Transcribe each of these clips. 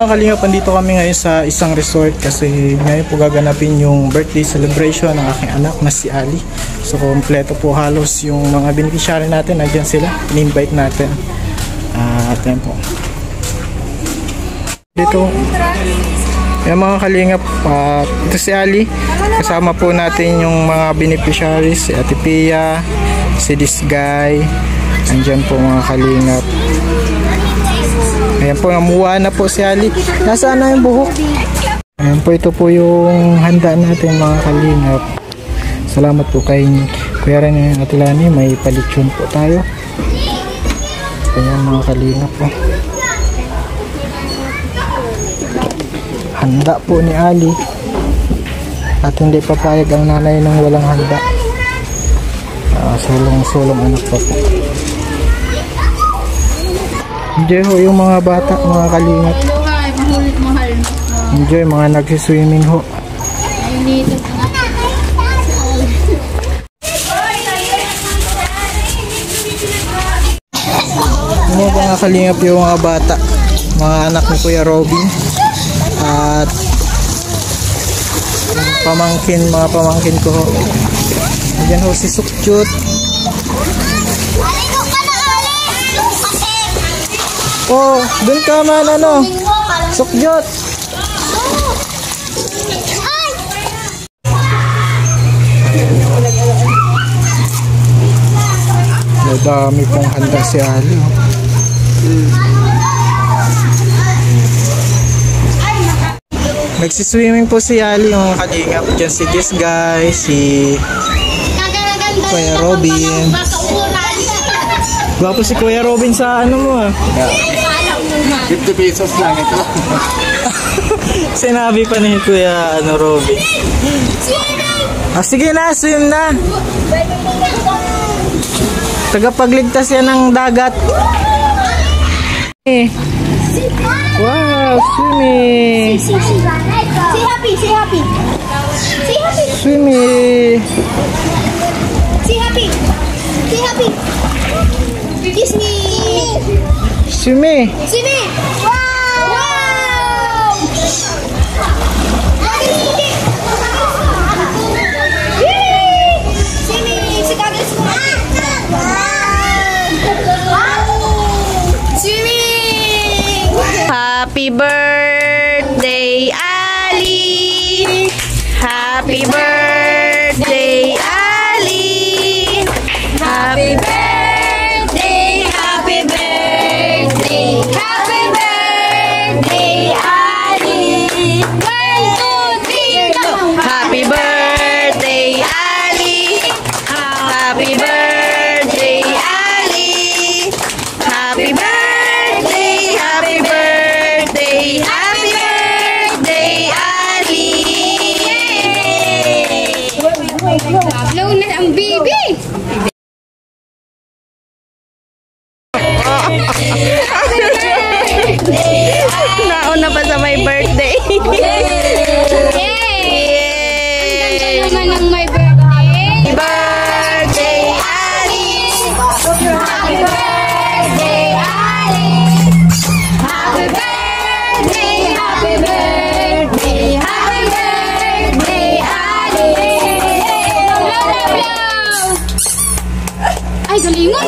Kalingap, andito kami ngayon sa isang resort kasi ngayon po gaganapin yung birthday celebration ng aking anak na si Ali. So kompleto po halos yung mga beneficiary natin, nandiyan sila, in-invite natin. At yan po. Dito, yung mga kalingap, ito si Ali. Kasama po natin yung mga beneficiaries, si Ate Pia, si this guy. Andyan po mga kalingap. Ayan po, namuha na po si Ali. Nasaan na yung buhok? Ayan po, ito po yung handa natin mga kalingap. Salamat po kay Kuya Ren at Atilani. May palitsyon po tayo. Ayan mga kalingap po. Handa po ni Ali. At hindi papayag ang nanay ng walang handa. Sulong-sulong anak pa po. Enjoy ho yung mga bata, mga kalingap. Enjoy, mga nagsiswimming ho. Ano mga kalingap yung mga bata, mga anak ni Kuya Robin. At mga pamangkin ko ho. Ayan ho si Sukjut. Oh, dun ka man ano. Sukjut. Madami pong handa si Ali. Nagsiswimming po si Ali, yung kalingap. Diyan si this guy, si Kuya Robin. Gwapo si Kuya Robin sa ano mo ah. 50 pesos lang ito. Sinabi pa ni Kuya Robin. Sige na, swim na. Tagapagligtas yan ng dagat. Wow, swimming. Say happy, say happy. Say happy. Swimming. Say happy. Say happy. Kiss me. Swimming. Swimming. Wow. Wow. Swimming. Si Kagis mo. Swimming. Happy birthday, Ali. Happy birthday, Ali. Happy birthday, happy birthday, happy birthday, Ali. 1, 2, 3, go. Happy birthday, Ali. Happy birthday, Ali. Happy birthday, happy birthday, happy birthday, Ali. Blow na ang baby. Nauna pa sa my birthday. Yay! Ang ganda naman ng my birthday. Happy birthday, Ali. Happy birthday, Ali. Happy birthday, happy birthday, happy birthday, Ali. Ay, galingon.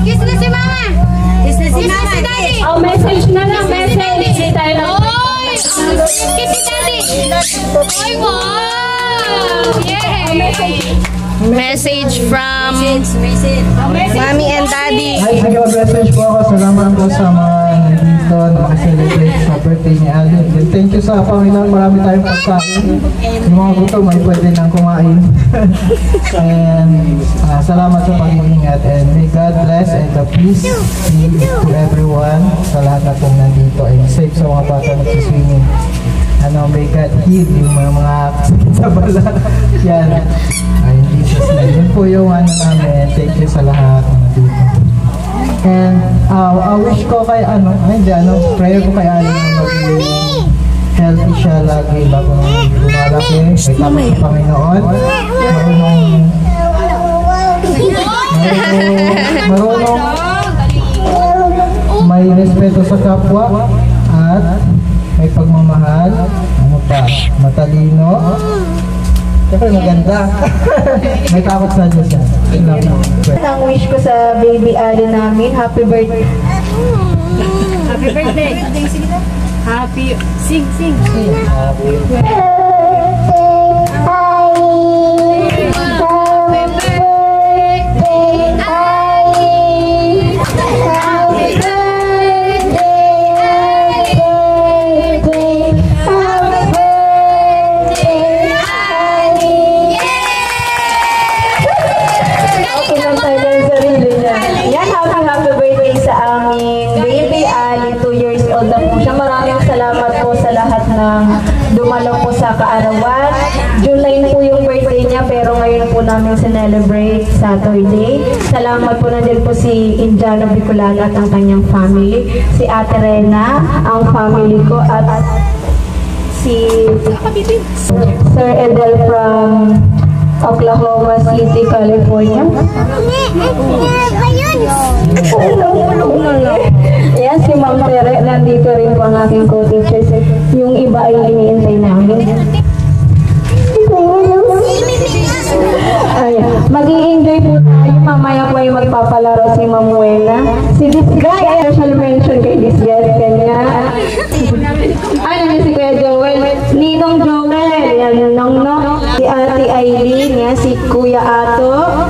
Kiss na si Mama. Kiss na si Mama. Oh, message na lang. Message. Oy! Kiss si Daddy. Oy, wow! Yay! Message from Mommy and Daddy. Hi, nag-message po ako. Salamat po sa mga nandito na makaselebrate sa birthday ni Ali. And thank you sa Panginoon. Marami tayong pagkain. Yung mga gutom ay pwede nang kumain. And salamat sa pag-iingat. And may God bless and the peace be to everyone. Sa lahat na pong nandito. And safe sa mga bata nagsiswimming. May God heal yung mga sa bala. Yan. Ay, Jesus na. Yun po yung namin. Thank you sa lahat nandito. And wish ko kay prayer ko kay Ali na healthy siya lagi bago lumalaki. May kami sa Panginoon. marunong may respeto sa kapwa at may pagmamahal. Ano pa? Matalino. Siyempre maganda. May takot sa Diyos yan. Ang wish ko sa baby Ali namin, happy birthday. Happy birthday. Happy, sing. Happy dumalo po sa kaarawan. July po yung birthday niya pero ngayon po namin celebrate Saturday. Salamat po nandiyan po si Indiana Bicolana at ang kanyang family. Si Ate Rena, ang family ko at si Sir Edel from Oklahoma City, California. Yan, si Ma'am Tere, nandito rin po ang aking co-teachers. Yung iba ay iniintay namin. Mag-i-enjoy po tayo. Mamaya po ay magpapalaro si Ma'am Wena. Si this guy, ay special mention kay this guy. Kanya. Ano niya si Kuya Joel? Ninong Joel. Yan, Nong. Si Ate Aileen. Yan, si Kuya Ato.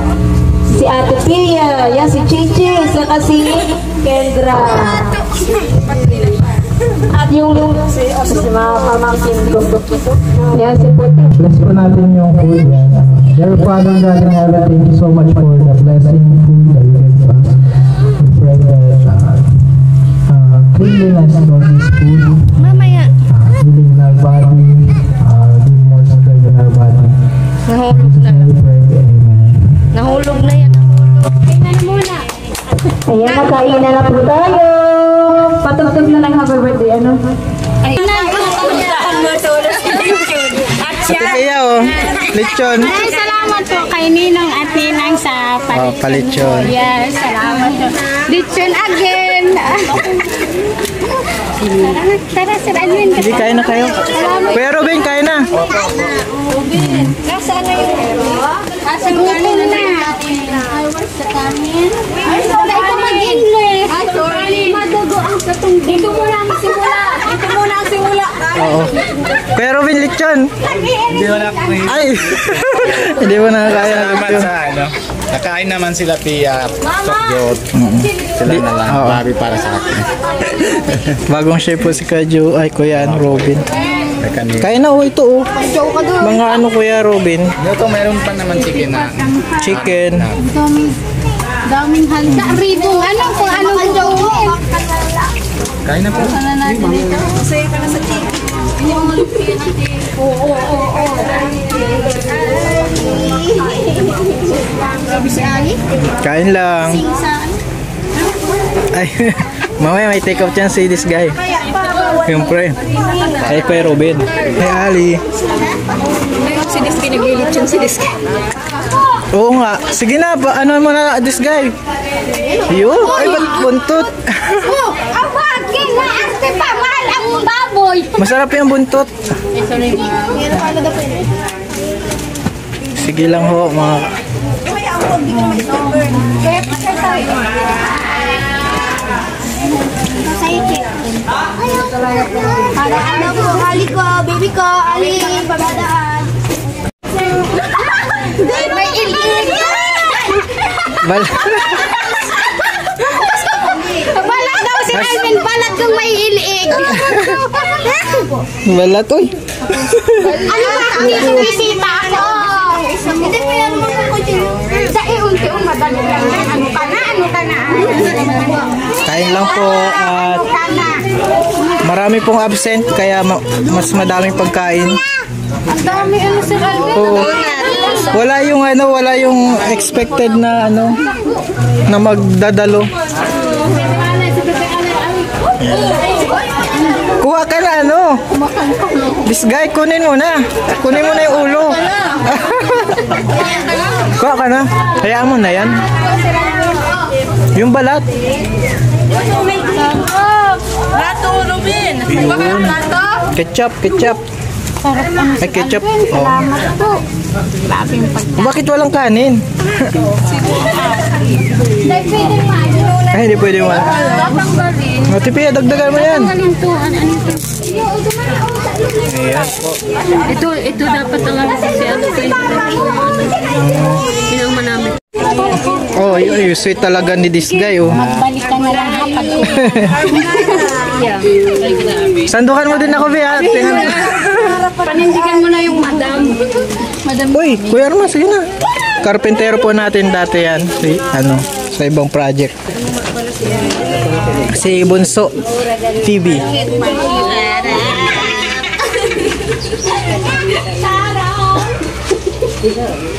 Si Ate Pia. Yan, si Chichi. Saka si Kendra. At yung si mga pamangkin ko. Yan, si Puti. Bless po natin yung food yan. Dear Father God in heaven, thank you so much for the blessing food that you gave us. We pray that cleanliness of this food, healing in our body, doing more strength in our body. Nahulog na. We pray, amen. Nahulog na yan. Kainan muna. Ayan, nakain na po tayo. Patugtog na ng happy birthday, ano? Ay, Ate Pia, lechon. Ay, salamat po kay Ninong at Ninang sa Palechon. Yes, salamat po. Lechon again. Tara, Sir Alvin. Hindi, kain na kayo. Kuya Robin, kain na. Nasaan na yung nasa kanin na. Sa kanin. Ay, hindi ka mag-English. Ay, sorry. Madugo ang katong. Dito muna ang simula. Oo. Kuya Robin, lechon. Hindi mo na Ay! Hindi mo nakakaya ng naman lechon. sa ano. Nakain naman sila Pia, Sokjot. Sila na lang. Oo. Babi para sa akin. Bagong chef po si Kuya Robin. Kanina. Kaya na ito Mga ano Kuya Robin? Ito mayroon pa naman chicken na. Chicken. Daming handa. Ribong. Ano kung anong gawin? Kain na po. Masaya ka na sa chicken. Oo. Grabe si Ali. Kain lang. Ay, mamaya may take out yan si this guy. Siyempre. Kay Kuya Robin. Hey Ali. Si Diski, naglilit yun si Diski. Oo nga. Sige na, ano mo na this guy? Yun. Ay, ba't buntot? Awag! Kinaarte pa! Mahal ang baboy! Masarap yung buntot. Sige lang ho, mga... Ano po, Ali ko, baby ko, Ali, pabadaan. May ilig! Balat daw si Alvin, balat kung may ilig. Balat, oy. Ano ba? Dito bisita ako. Hindi pa yan mga kutin. Sa iunti-un, madali lang yan. Ano ka na? Kain lang po at marami pong absent kaya mas madaming pagkain. Ang dami ano si Alvin. Oo. Wala yung expected na na magdadalo. Kuha ka na ano. This guy, kunin mo na. Kunin mo na yung ulo. Kuha ka na. Hayaan mo na yan. Yung balat. Plato, Robin. Bakit plato? Ketchup, ketchup. Ay, ketchup. Oh. Bakit walang kanin? Ay, hindi pwede mo. Tipi, dagdagan mo yan. Ayan po. Ito dapat ang inaman namin. Oh, yun, sweet talaga ni this guy, oh. Magbalik ka na lang hapag ko. Sandukan mo din ako, Bea. Panindigan mo na yung madam. Uy, Kuya Arman, sige na. Karpentero po natin dati yan. Sa ibang project. Si Bunso TV.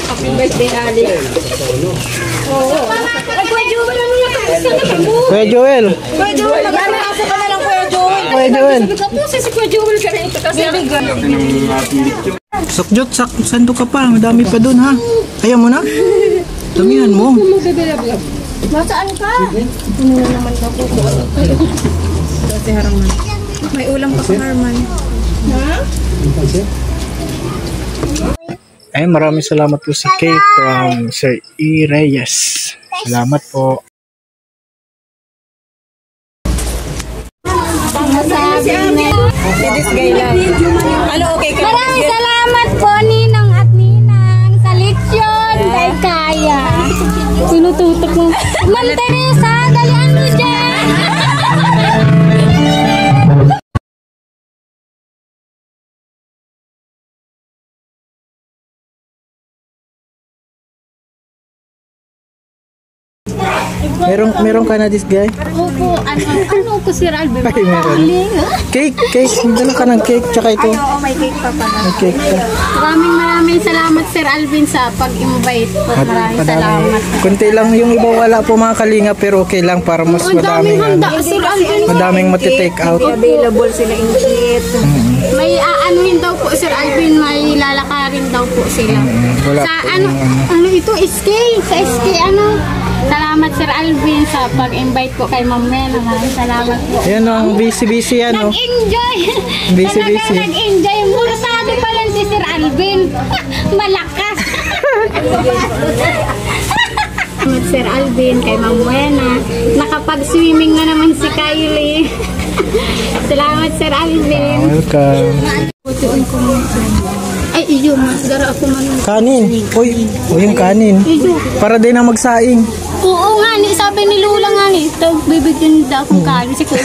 Happy birthday, Ali. Kuya Joel. Kuya Joel, mag-asa ka na lang, Kuya Joel. Kuya Joel. Sabi ko po, si Kuya Joel ka rin ito kasi. Sokjot, sando ka pa. Madami pa dun, ha? Ayaw mo na? Damihan mo. Masaan ka? May ulam pa sa Harman. Ay, maraming salamat po sa cake from Sir E. Reyes. Salamat po. Ano, okay ka? Maraming salamat po, Ninang at Ninang, sa leksyon kay Kaya. Pinututok mo. Ma'am Teresa, dalian mo dyan. Meron ka na this guy? Opo, ano ko si Ralbe? Ay, meron. Cake. Dala ka ng cake, tsaka ito. Oo, may cake pa pala. May cake pa. Maraming salamat Sir Alvin sa pag-invite po. Maraming salamat. Kunti lang yung iba, wala po mga kalinga, pero okay lang para mas Ang daming handa, Sir Alvin. madaming matitake out. Available sila in kit. May aanuhin daw po Sir Alvin, may lalakarin daw po sila. Wala Sa po ano ito, SK, sa SK Salamat Sir Alvin sa pag-invite po kay Ma'am Mel. Maraming salamat po. Yan ang busy yan, no? Nag-enjoy. Busy. Talaga nag-enjoy. Mursado pa lang si Sir Alvin. Malakas. Salamat Sir Alvin kay Ma'am Wena. Nakapag-swimming na naman si Kylie. Salamat Sir Alvin. Welcome. Ay, iyo, masgara ako man. Kanin. Uy, yung kanin. Para din na magsaing. Oo nga, sabi ni Lula nga ni, bibigyan nila akong kanin si Kuya.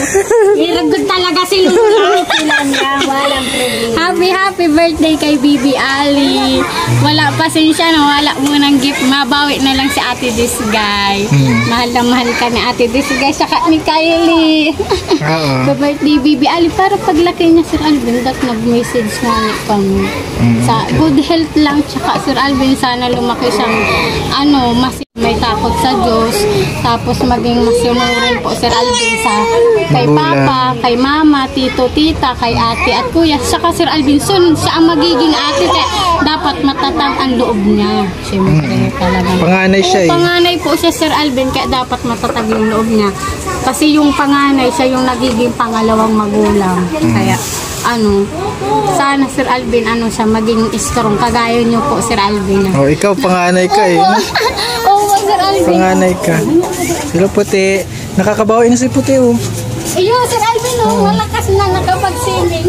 Iragod talaga si Lula. Happy birthday kay Bibi Ali. Wala pasensya na, wala mo ng gift. Mabawi na lang si Ate Disgay. Mahal na mahal ka ni Ate Disgay. Saka ni Kylie. Birthday Bibi Ali. Para paglaki niya Sir Alvin, nag-message nga ni kami. Sa good health lang. Tsaka Sir Alvin, sana lumaki siyang mas may takot sa Diyos, tapos maging masinurin po Sir Alvin sa kay Papa, kay Mama, Tito, Tita, kay Ate at Kuya. Saka Sir Alvin, siya ang magiging ate, kaya dapat matatag ang loob niya. Siyempre, talaga. Panganay siya eh. Panganay po siya Sir Alvin, kaya dapat matatag yung loob niya. Kasi yung panganay, siya yung nagiging pangalawang magulang. Kaya, sana Sir Alvin, siya maging strong. Kagaya niyo po Sir Alvin. Oh, ikaw panganay ka eh. Oo, Sir Alvin. Panganay ka. Sila puti. Nakakabawi na si puti oh. Ayun, Sir Alvin, malakas na nakapag-swimming.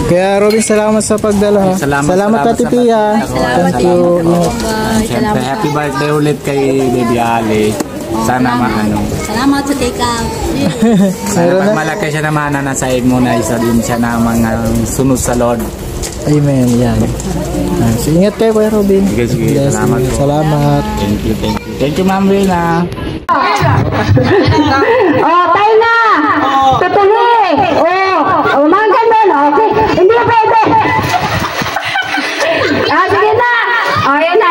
Kaya Robin, salamat sa pagdala. Salamat Ate Pia. Thank you. Siyempre, happy birthday ulit kay Baby Ali. Sana Salamat sa take-out. sana pag malaki siya naman na nasa mo na isa din siya na mga sunod sa Lord. Amen. Yan. So, ingat kayo Kuya Robin. Sige. Yes, Salamat po. salamat. Thank you. Thank you, Ma'am Rina. Tayo na! Tutuloy! Mga ganun, okay. Hindi pwede. Sige na!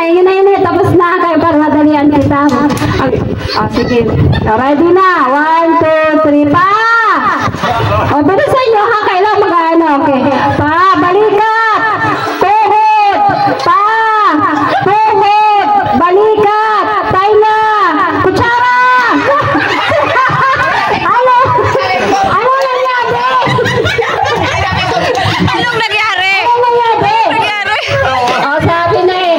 Yun na. Tapos na kayo para madalian kita. Sige. Ready na? 1, 2, 3, pa! bilisan nyo ha, kailang mag-ano. Okay. Pa, balikat. Tuhod. Pa, tuhod. Balikat. Tainga. Kutsara. Ano? Ano nangyari? Anong nangyari? Ano nangyari? Nangyari? Oh, sabi na eh.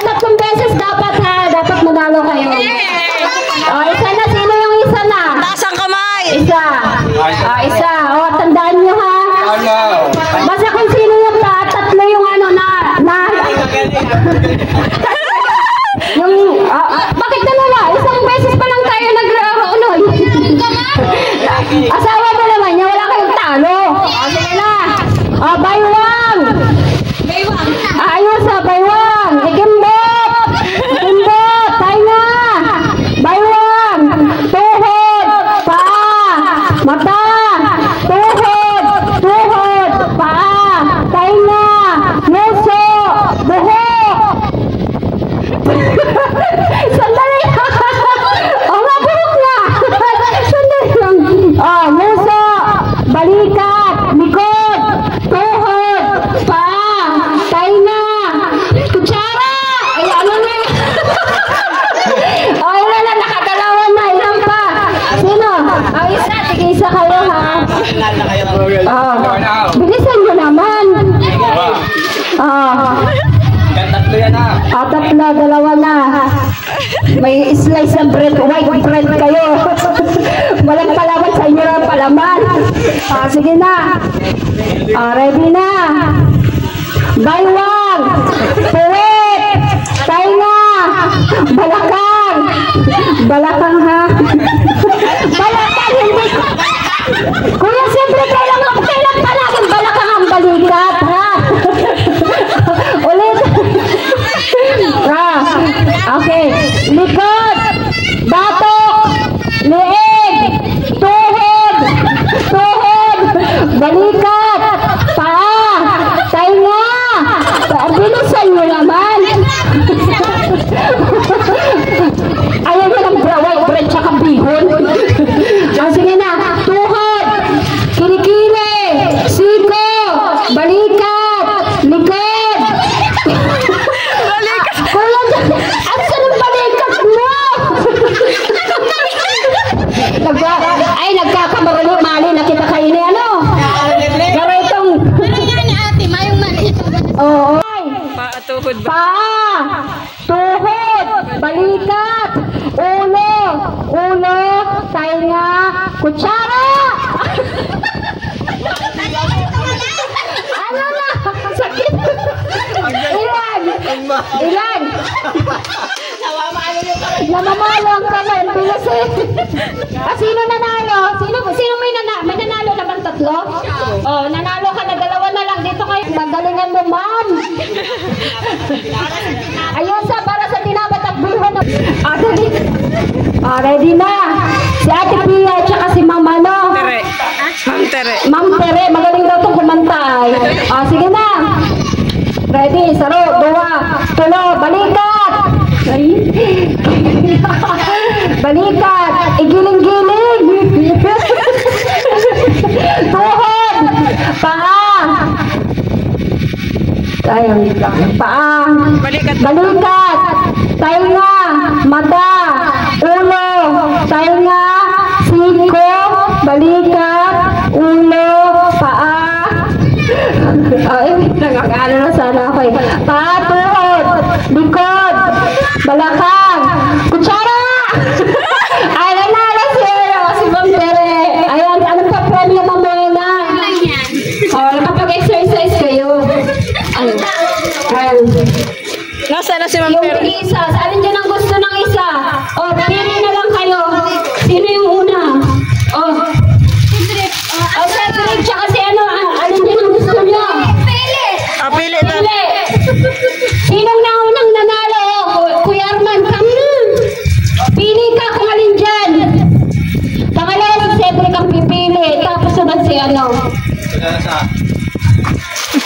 Tatlong beses dapat ha. Dapat manalo kayo. Oh, isa na. Sino yung isa na? Taas ang kamay! Isa. Isa. Oh, tandaan nyo ha. Basta kung sino yung tatlo yung ano na yung, bakit dalawa? Isang beses pa lang tayo nag-ano. Asawa mo naman niya, wala kayong talo. Sige na. Baywang. Ayos baywang. Ikimbot. Ikimbot. Tainga. Baywang. Tuhod. Paa. Mata. Tuhod. Tuhod. Paa. Tainga. Nguso. Buhok. Sandali. Nga, buhok na. Sandali lang. Nguso. Balikat. Likod. Tuhod. Paa. Tainga. Kutsara. Ay, ano na yun? Ilan na, nakadalawa na. Ilan pa? Sino? Ang isa. Sige, isa kayo ha. Bilisan nyo naman. Tatlo yan na. Tatlo, dalawa na. May slice ng bread, white bread kayo. Walang palaman sa inyo ng palaman. Sige na. Ready na. Baywang. Puwet. Tainga. Balakang. Balakang ha. Balakang, hindi. Kuya, siyempre kailang palaging balakang ang balikat ha. Ulit. Okay. Likod. Batok. Leeg. Tuhod. Tuhod. Balikat. Paa. Tainga. Bilisan nyo naman. Ayaw nyo ng white bread tsaka bihon. Sige na. Tuhod. Kilikili. Siko. Balikat. Likod. Kuya, asan ang balikat mo? Nagkakamali na kita kayo ni ano? Pero itong... Ano yan ni ate? Mayong mali. Oo. Tuhod ba? Paa. Tuhod. Balikat. Ulo. Ulo. Tainga. Kutsara. Ano na? Sakit. Ilan? Ilan? Namamalo ang kamay. Bilis eh. Sino nanalo? Sino may nanalo naman tatlo? Oh, nanalo ka na. Dalawa na lang. Dito kayo. Magalingan mo, ma'am. Ayun sa para sa tinabat at buho na. Ready na. Si Ate Pia at saka si Mama no. Tere. Ma'am Tere. Ma'am Tere, magaling daw itong kumantay. Sige na. Ready, saro, dua, tulo, balikat. Balikat, igiling-giling. Tuhod, paa. Paa. Balikat. Balikat, tainga, mata, ulo, tainga, siko, balikat, ulo, paa. Nagkakaano na sana ako eh. Paa, tuhod, likod, balakang, kutsara! Ay, nanalo si Ma'am Tere. Ayan, anong pa-premyo mamaya? Kapag-exercise kayo. Nasaan na si Ma'am Yung Tere? isa, alin dyan ang gusto ng isa? Pili na lang kayo. Sino yung una? Cedric, tsaka si ano, alin dyan ang gusto niyo? Pili na. Pili. Sinong naunang nanalo? Kuya Arman, come na. Pili ka kung alin dyan. Pangalawa si Cedric ang pipili. Tapos sunod si ano.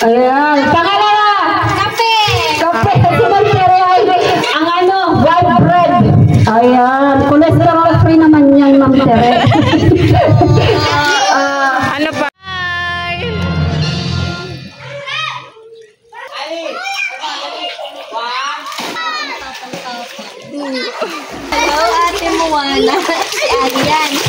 Ayan. Pangalawa. Kape. Kape. Si Ma'am Tere ay ang ano, white bread. Ayan. Cholesterol free naman yan, Ma'am Tere. Ano Hello, Ate Moana. Si Alian.